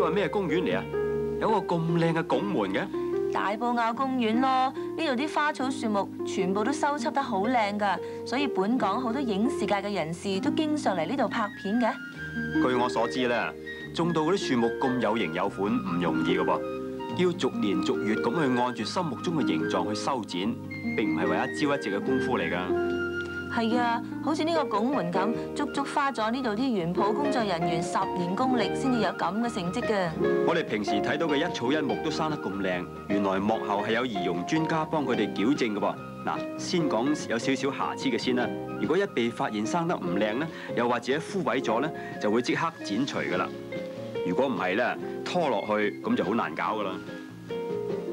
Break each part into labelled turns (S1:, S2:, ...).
S1: 係咩公園嚟啊？有個咁靚嘅拱門嘅？
S2: 大埔滘公園咯，呢度啲花草樹木全部都修葺得好靚㗎，所以本港好多影視界嘅人士都經常嚟呢度拍片嘅。
S1: 據我所知咧，種到嗰啲樹木咁有型有款唔容易㗎噃，要逐年逐月咁去按住心目中嘅形狀去修剪，並唔係為一朝一夕嘅功夫嚟㗎。
S2: 係啊，好似呢個拱門咁，足足花咗呢度啲園圃工作人員10年功力先至有咁嘅成績嘅。
S1: 我哋平時睇到嘅一草一木都生得咁靚，原來幕後係有儀容專家幫佢哋矯正嘅噃。嗱，先講有少少瑕疵嘅先啦。如果一被發現生得唔靚咧，又或者枯萎咗咧，就會即刻剪除㗎啦。如果唔係咧，拖落去咁就好難搞㗎啦。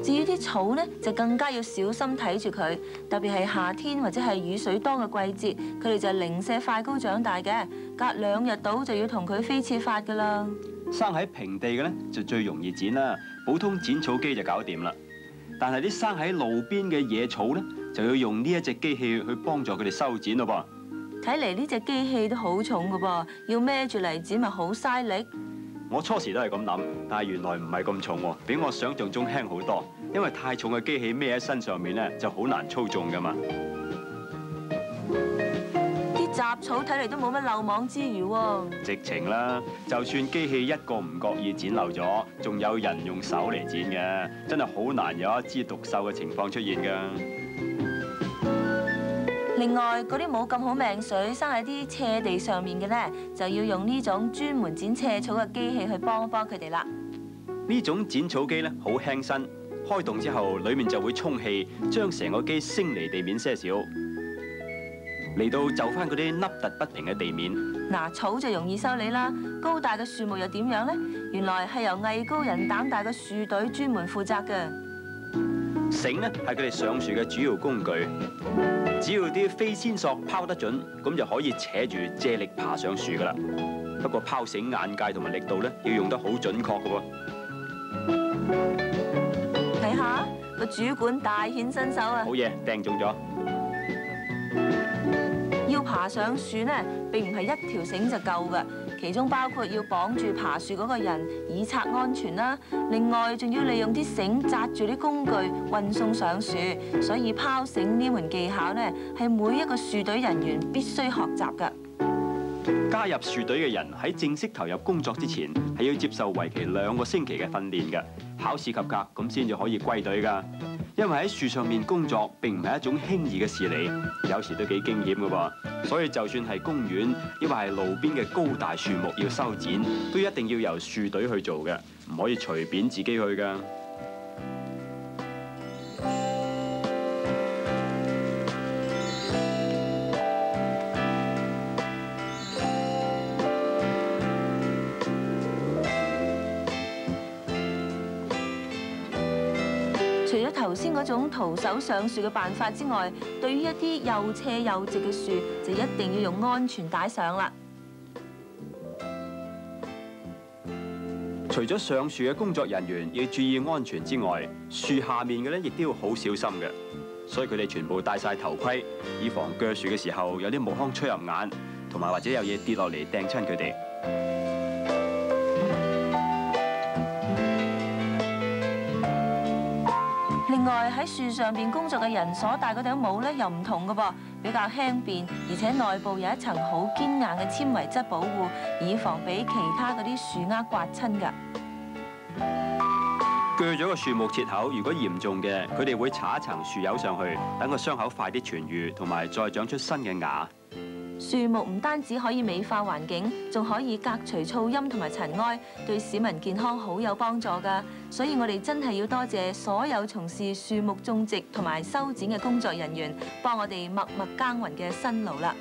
S2: 至於啲草咧，就更加要小心睇住佢，特別係夏天或者係雨水多嘅季節，佢哋就零舍快高長大嘅，隔2日到就要同佢飛切髮㗎啦。
S1: 生喺平地嘅咧就最容易剪啦，普通剪草機就搞掂啦。但係啲生喺路邊嘅野草咧，就要用呢一隻機器去幫助佢哋修剪咯噃。
S2: 睇嚟呢隻機器都好重㗎噃，要孭住嚟剪咪好嘥力。
S1: 我初時都係咁諗，但係原來唔係咁重喎，比我想象中輕好多。因為太重嘅機器孭喺身上面咧，就好難操縱㗎嘛。
S2: 啲雜草睇嚟都冇乜漏網之魚喎。
S1: 直情啦，就算機器一個唔覺意剪漏咗，仲有人用手嚟剪嘅，真係好難有一枝獨秀嘅情況出現㗎。
S2: 另外，嗰啲冇咁好命水，生喺啲斜地上面嘅咧，就要用呢種專門剪斜草嘅機器去幫佢哋啦。
S1: 呢種剪草機咧好輕身，開動之後，裡面就會充氣，將成個機升離地面些少，嚟到就翻嗰啲凹凸不平嘅地面。
S2: 嗱，草就容易修理啦，高大嘅樹木又點樣呢？原來係由藝高人膽大嘅樹隊專門負責嘅。
S1: 繩呢係佢哋上樹嘅主要工具，只要啲飛仙索拋得準，咁就可以扯住借力爬上樹噶啦。不過拋繩眼界同埋力度咧，要用得好準確嘅喎。
S2: 睇下個主管大顯身手啊！
S1: 好嘢，掟中咗。
S2: 要爬上樹呢，並唔係一條繩就夠嘅，其中包括要綁住爬樹嗰個人，以策安全啦。另外，仲要利用啲繩紮住啲工具運送上樹，所以拋繩呢門技巧呢，係每一個樹隊人員必須學習㗎。
S1: 加入樹隊嘅人喺正式投入工作之前，係要接受為期2個星期嘅訓練嘅，考試及格咁先至可以歸隊㗎。因為喺樹上面工作並唔係一種輕易嘅事嚟，有時都幾驚險㗎喎。所以就算係公園，抑或係路邊嘅高大樹木要修剪，都一定要由樹隊去做嘅，唔可以隨便自己去㗎。
S2: 除咗頭先嗰種徒手上樹嘅辦法之外，對於一啲又斜又直嘅樹，就一定要用安全帶上啦。
S1: 除咗上樹嘅工作人員要注意安全之外，樹下面嘅咧亦都要好小心嘅，所以佢哋全部戴晒頭盔，以防鋸樹嘅時候有啲木糠吹入眼，同埋或者有嘢跌落嚟掟親佢哋。
S2: 另外喺樹上邊工作嘅人所戴嗰頂帽咧又唔同㗎噃，比較輕便，而且內部有一層好堅硬嘅纖維質保護，以防俾其他嗰啲樹丫刮親㗎。
S1: 鋸咗個樹木切口，如果嚴重嘅，佢哋會搽一層樹油上去，等個傷口快啲痊癒，同埋再長出新嘅芽。
S2: 樹木唔單止可以美化環境，仲可以隔除噪音同埋塵埃，對市民健康好有幫助㗎。所以我哋真係要多謝所有從事樹木種植同埋修剪嘅工作人員，幫我哋默默耕耘嘅辛勞啦。